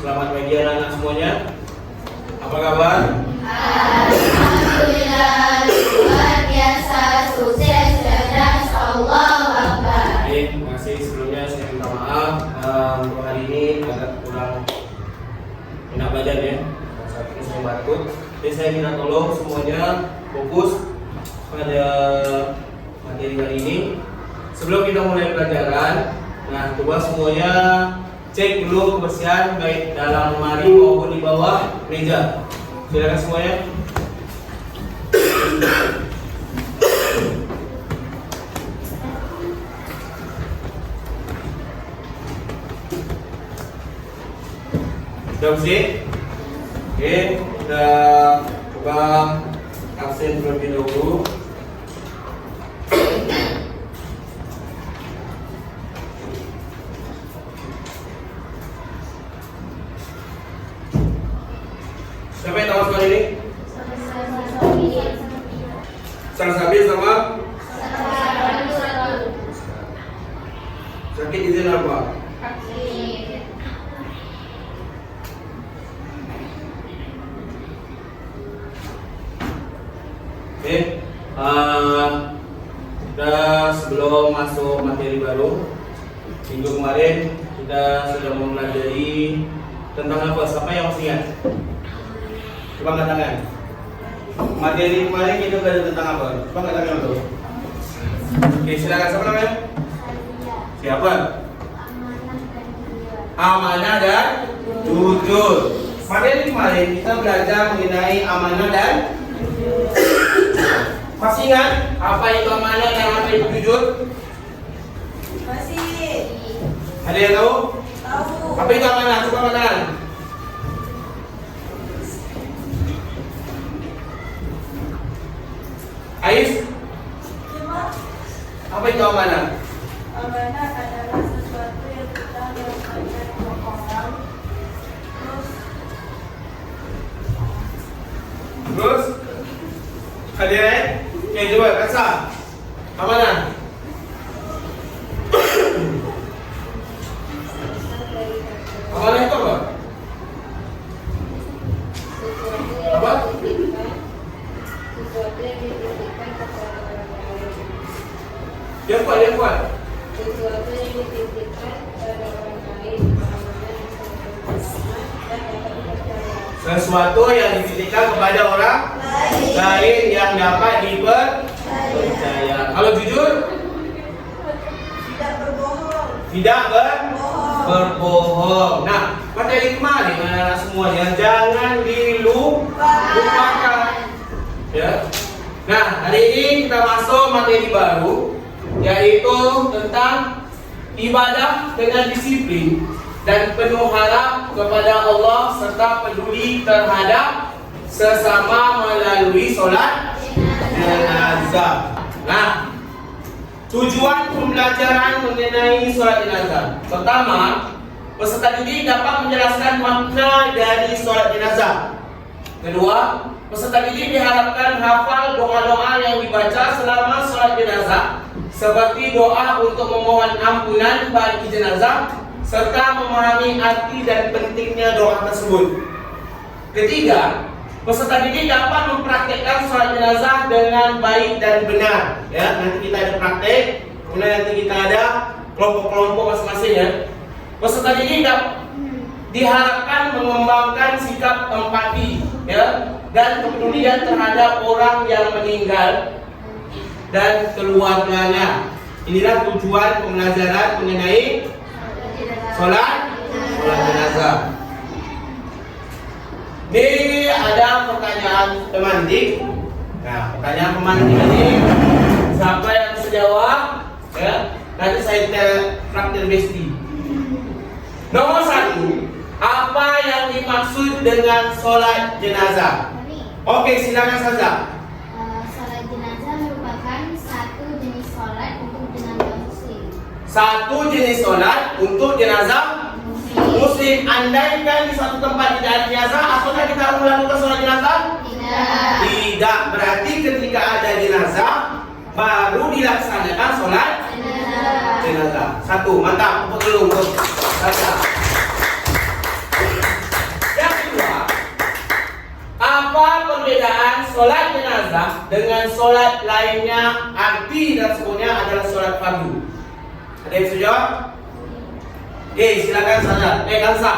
Selamat pagi anak-anak semuanya. Apa kabar? Alhamdulillah, luar biasa, sukses, cerdas, Allahu Akbar. Baik, terima kasih. Sebelumnya saya minta maaf untuk hari ini agak kurang enak badan ya. Saat ini saya batuk. Jadi saya minta tolong semuanya fokus pada materi kali ini. Sebelum kita mulai pelajaran, nah coba semuanya cek dulu kebersihan baik dalam lemari maupun di bawah meja. Silakan semuanya. Sudah bersih? Oke, kita coba absen terlebih dahulu. Siapa yang tahu soal ini? Salsabil sama? Sakit izin apa? Oke, kita sebelum masuk materi baru, minggu kemarin kita sudah mempelajari tentang apa? Siapa yang masih ingat? Coba angkat tangan. Materi kemarin kita belajar tentang apa? Coba angkat tangan dulu. Oke, silakan. Siapa namanya? Siapa? Amanah dan jujur. Materi kemarin kita belajar mengenai amanah dan masih ingat apa itu amanah dan apa itu jujur? Masih. Ada yang tahu? Tahu. Apa itu amanah? Coba angkat tangan. Ais, apa itu amanah? Amanah adalah sesuatu yang kita lakukan ke orang. Terus hadirin, yang coba rasa amanah. Amanah itu apa? Apa? Sesuatu yang dititipkan kepada orang lain. Yang kuat, yang kuat. Sesuatu yang dititipkan kepada orang lain. Amanah yang bersama dan dapat dipercaya. Sesuatu yang dititipkan kepada orang lain yang dapat dipercaya. Kalau jujur, Tidak berbohong. tidak berbohong. Nah, materi kemarin anak-anak semuanya jangan dilupakan. Ya. Nah, hari ini kita masuk materi baru, yaitu tentang ibadah dengan disiplin dan penuh harap kepada Allah serta peduli terhadap sesama melalui sholat jenazah. Nah, tujuan pembelajaran mengenai sholat jenazah. Pertama, peserta didik dapat menjelaskan makna dari sholat jenazah. Kedua, peserta didik diharapkan hafal doa-doa yang dibaca selama sholat jenazah, seperti doa untuk memohon ampunan bagi jenazah, serta memahami arti dan pentingnya doa tersebut. Ketiga, peserta didik dapat mempraktikkan sholat jenazah dengan baik dan benar. Ya, nanti kita ada praktek, kemudian nanti kita ada kelompok-kelompok masing-masing ya. Peserta didik diharapkan mengembangkan sikap empati ya dan kepedulian terhadap orang yang meninggal dan keluarganya. Inilah tujuan pembelajaran mengenai sholat jenazah. Ini ada pertanyaan pemantik. Nah, pertanyaan pemantik ini siapa yang bisa jawab? Ya, nanti saya traktir besti. Nomor 1, apa yang dimaksud dengan sholat jenazah? Oke, silakan saja. Sholat jenazah merupakan satu jenis sholat untuk jenazah muslim. Satu jenis sholat untuk jenazah muslim. Andaikan di suatu tempat tidak ada jenazah, apakah kita harus melakukan sholat jenazah? Tidak. Tidak. Berarti ketika ada jenazah, baru dilaksanakan sholat jenazah. Satu, mantap. Tepuk dulu untuk saja. jenazah dengan sholat lainnya, arti dan semuanya adalah sholat fardu. Ada yang bisa jawab? Oke, silakan Sandra. Kansa.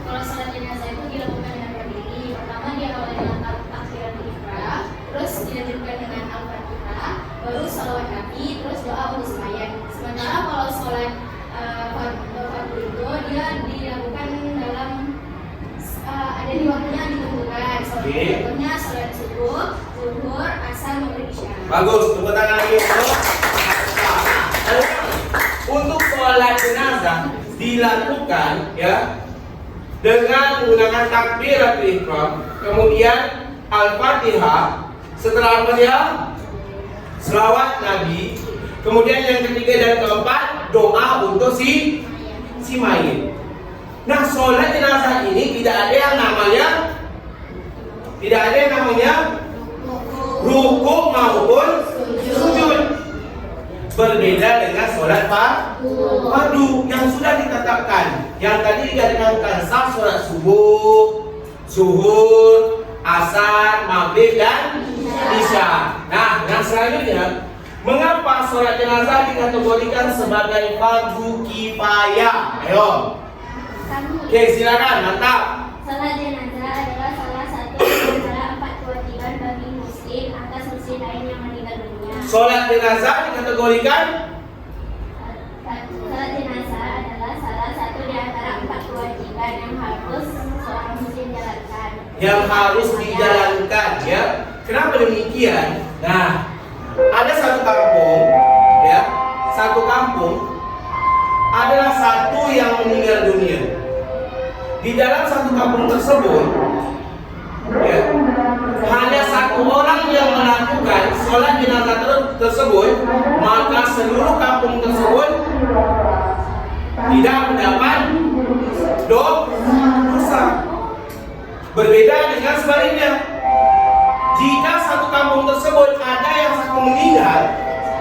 Kalau sholat jenazah itu dilakukan dengan berdiri. Pertama diawali dengan takbiratul ihram, terus dilanjutkan dengan al-fatihah, baru sholawat nabi, terus doa urus mayat. Sementara kalau sholat fardu itu dia dilakukan dalam ada di waktunya yang ditentukan. Contohnya sholat subuh, zuhur, asar, maghrib, isya. Bagus, tepuk tangan lagi untuk sholat jenazah dilakukan ya dengan menggunakan takbiratul ihram, kemudian al-fatihah, setelah al-fatihah selawat nabi, kemudian yang ketiga dan keempat doa untuk si mayit. Nah, sholat jenazah ini tidak ada yang namanya rukuk maupun sujud. Berbeda dengan sholat fardu yang sudah ditetapkan. Yang tadi dikatakan sah sholat subuh, zuhur, asar, maghrib dan isya. Nah, yang selanjutnya, mengapa sholat jenazah dikategorikan sebagai fardu kifayah? Ayo. Oke, silakan, mantap. Sholat jenazah adalah salah satu di antara 4 kewajiban bagi muslim atas muslim lain yang meninggal dunia. Sholat jenazah dikategorikan Sholat jenazah adalah salah satu di antara 4 kewajiban yang harus seorang muslim jalankan. yang harus dijalankan, ya. Kenapa demikian? Nah, ada satu kampung, ya, satu kampung adalah satu yang meninggal dunia. Di dalam satu kampung tersebut, ya, hanya satu orang yang melakukan sholat jenazah tersebut, maka seluruh kampung tersebut tidak mendapat dosa. Berbeda dengan sebaliknya, jika satu kampung tersebut ada yang satu meninggal,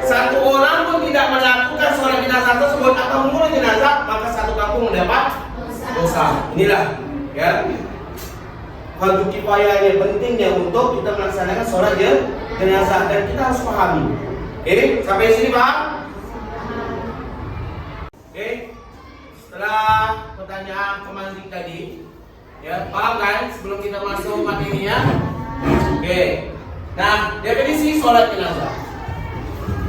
satu orang pun tidak melakukan sholat jenazah tersebut atau mengurus jenazah, maka satu kampung mendapat dosa. Inilah, ya, fardu kifayahnya, pentingnya untuk kita melaksanakan sholat jenazah, dan kita harus pahami. Oke, sampai sini paham? Oke, setelah pertanyaan pemantik tadi, ya, paham kan sebelum kita masuk materinya? Oke. Nah, definisi sholat jenazah.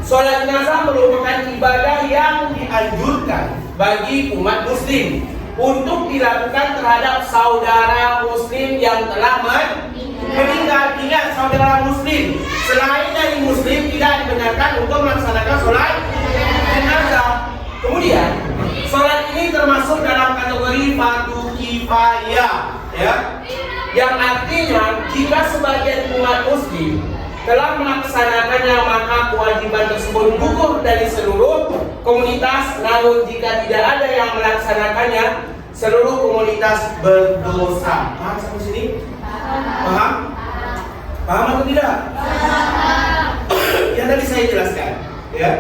Sholat jenazah merupakan ibadah yang dianjurkan bagi umat muslim untuk dilakukan terhadap saudara muslim yang telah meninggal. Ingat, saudara muslim selain dari muslim tidak dibenarkan untuk melaksanakan sholat jenazah. Kemudian, sholat ini termasuk dalam kategori fardu kifayah, ya, yang artinya jika sebagian umat muslim telah melaksanakannya, maka kewajiban tersebut gugur dari seluruh komunitas. Namun jika tidak ada yang melaksanakannya, seluruh komunitas berdosa. Paham sampai sini? Paham? Paham atau tidak? Yang tadi saya jelaskan, ya.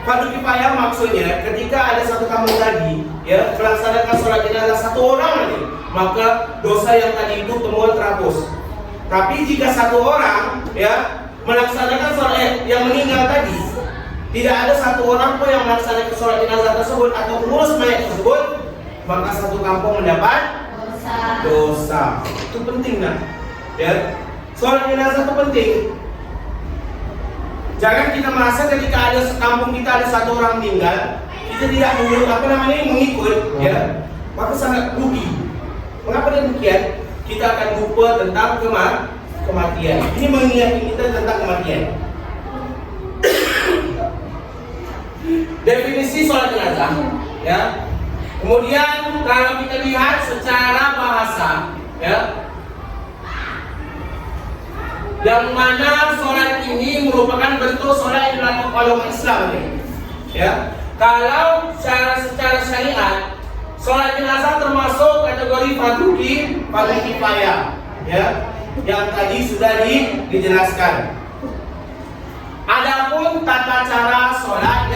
Fardu kifayah maksudnya ketika ada satu kampung tadi, ya, melaksanakan sholat jenazah satu orang aja, maka dosa yang tadi itu temuan terhapus. Tapi jika satu orang, ya, melaksanakan sholat yang meninggal tadi, tidak ada satu orang pun yang melaksanakan sholat jenazah tersebut atau mengurus mayat tersebut, maka satu kampung mendapat dosa. Itu penting, nah, ya. Sholat jenazah itu penting. Jangan kita merasa ketika ada sekampung kita ada satu orang meninggal, kita tidak mengikut, ya, maka sangat rugi. Mengapa demikian? Kita akan lupa tentang kematian. Ini mengingatkan kita tentang kematian. Definisi sholat jenazah, ya. Kemudian kalau kita lihat secara bahasa, ya, yang mana sholat ini merupakan bentuk sholat yang dilakukan oleh umat Islam, ya. Kalau secara syariat, sholat jenazah termasuk kategori fardu kifayah, ya, yang tadi sudah dijelaskan. Adapun tata cara sholat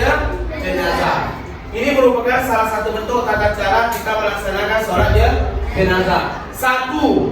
jenazah, ini merupakan salah satu bentuk tata cara kita melaksanakan sholat jenazah. Satu,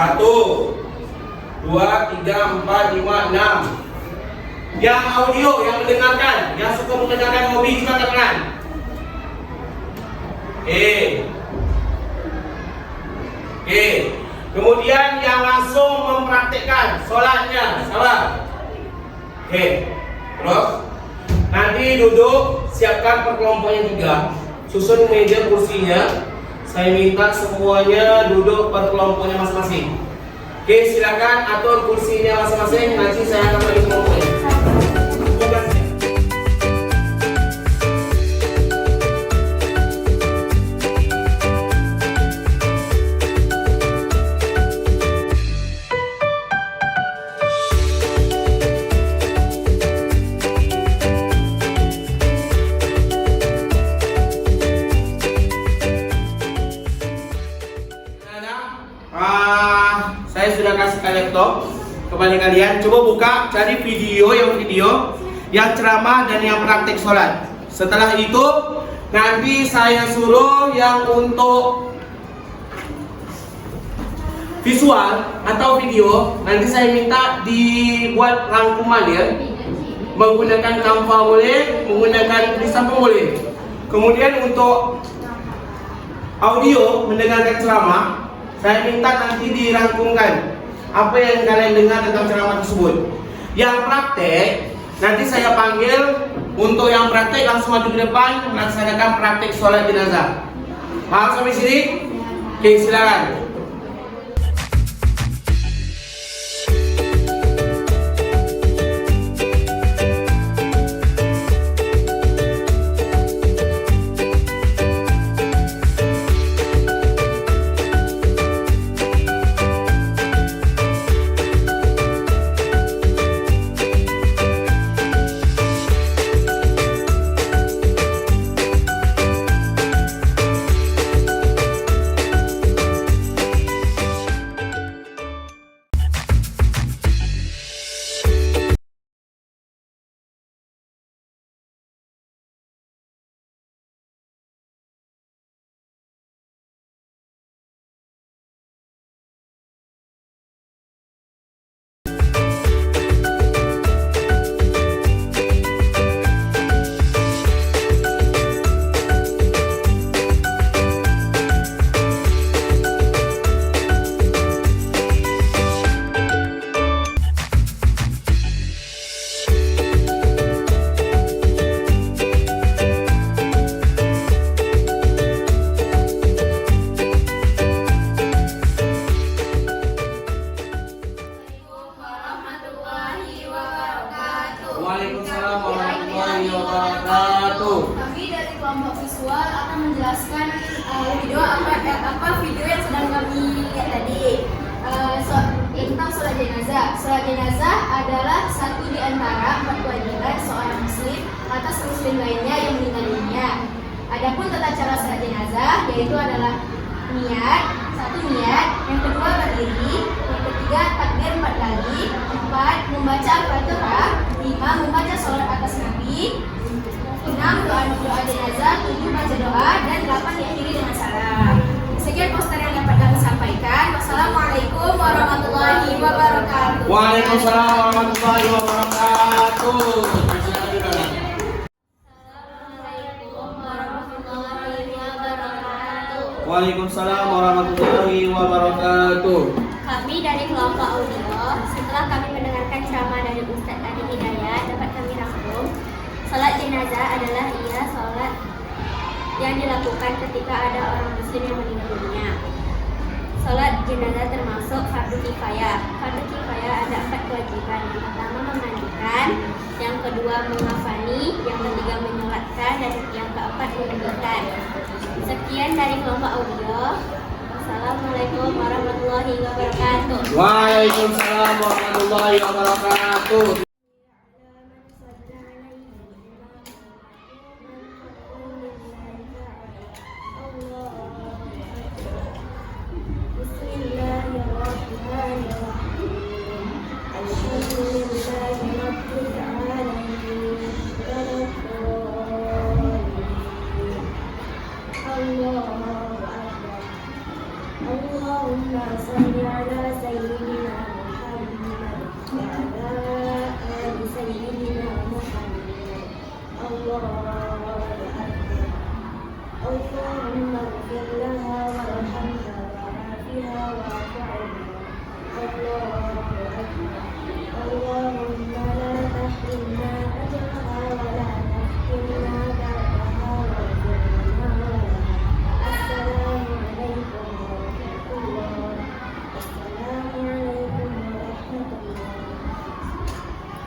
1, 2, 3, 4, 5, 6. Yang audio, yang mendengarkan, yang suka mendengarkan hobi juga angkat tangan. Oke. Kemudian yang langsung mempraktikkan sholatnya, sabar. Oke. Terus nanti duduk, siapkan per kelompoknya 3. Susun meja kursinya. Saya minta semuanya duduk per kelompoknya masing-masing. Oke, silakan atur kursinya masing-masing. Nanti saya akan bagi kelompoknya. Tugasnya. Saya sudah kasihkan laptop kepada kalian. Coba buka, cari video yang ceramah dan yang praktik sholat. Setelah itu nanti saya suruh yang untuk visual atau video, nanti saya minta dibuat rangkuman ya. Menggunakan Canva boleh, menggunakan tulisan pun boleh. Kemudian untuk audio mendengarkan ceramah, saya minta nanti dirangkumkan apa yang kalian dengar tentang ceramah tersebut. Yang praktek, nanti saya panggil. Untuk yang praktek langsung maju ke depan melaksanakan praktek sholat jenazah. Paham sampai sini? Oke, silakan. Waalaikumsalam warahmatullahi wabarakatuh. Kami dari kelompok visual akan menjelaskan video yang sedang kami lihat tadi. Tentang sholat jenazah. Sholat jenazah adalah satu di antara 4 kewajiban seorang muslim atas muslim lainnya yang meninggal dunia. Adapun tata cara sholat jenazah yaitu adalah niat, 1 niat, yang kedua berdiri, yang ketiga takbir 4 kali, 4 membaca Al-Fatihah, 5 membaca sholat atas Nabi, 6 doa jenazah, 7 baca doa, dan 8 diakhiri dengan salam. Sekian poster yang dapat kami sampaikan. Wassalamualaikum warahmatullahi wabarakatuh. Waalaikumsalam warahmatullahi wabarakatuh. Waalaikumsalam warahmatullahi wabarakatuh. Kami dari kelompok audio, setelah kami mendengarkan ceramah dari Ustaz Adi Hidayat, dapat kami rangkum. Salat jenazah adalah salat yang dilakukan ketika ada orang muslim yang meninggal dunia. Salat jenazah termasuk fardu kifayah. Fardu kifayah ada 4 kewajiban. Yang pertama memandikan, yang kedua mengafani, yang ketiga menyolatkan, dan yang keempat menguburkan. Sekian dari kelompok audio. Assalamualaikum warahmatullahi wabarakatuh. Waalaikumsalam warahmatullahi wabarakatuh. Allah اللهم صل على سيدنا محمد وعلى آل سيدنا محمد. الله أكبر. اللهم اغفر لها وارحمها وعافها واعف عنها. الله أكبر. اللهم لا تحرمنا أجرها ولا تفتنا بعدها واغفر لنا ولها. السلام عليكم ورحمة الله. السلام عليكم ورحمة الله.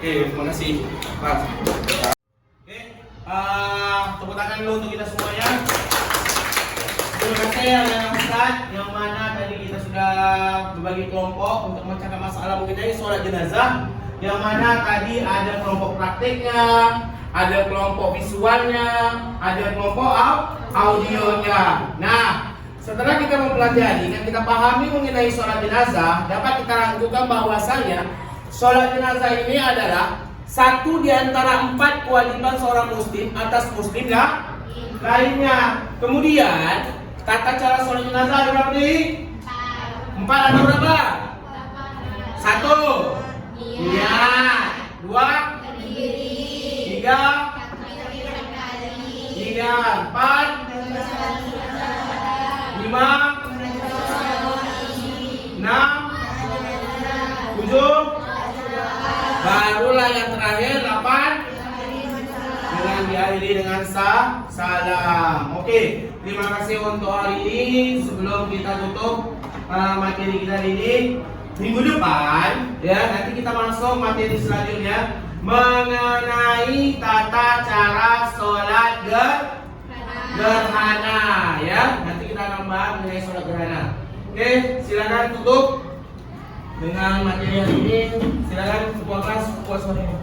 Oke, terima kasih. Pak. Oke, tepuk tangan dulu untuk kita semuanya. Terima kasih anak Ustaz, yang mana tadi kita sudah berbagi kelompok untuk memecahkan masalah mengenai sholat jenazah. Yang mana tadi ada kelompok prakteknya, ada kelompok visualnya, ada kelompok audionya. Nah, setelah kita mempelajari dan kita pahami mengenai sholat jenazah, dapat kita rangkukan bahwasanya sholat jenazah ini adalah satu di antara 4 kewajiban seorang muslim atas muslim lainnya. Kemudian tata cara sholat jenazah ada berapa nih? 4 ada berapa? 1. Iya. 2. 3. 4. 5. 6. 7. Barulah yang terakhir 8. Dengan diakhiri dengan salam. Oke, terima kasih untuk hari ini. Sebelum kita tutup materi kita hari ini, minggu depan ya nanti kita masuk materi selanjutnya mengenai tata cara sholat gerhana ya. Nanti kita akan bahas mengenai sholat gerhana. Oke, silakan tutup dengan materi hari ini. Silakan ketua kelas, ketua suaranya.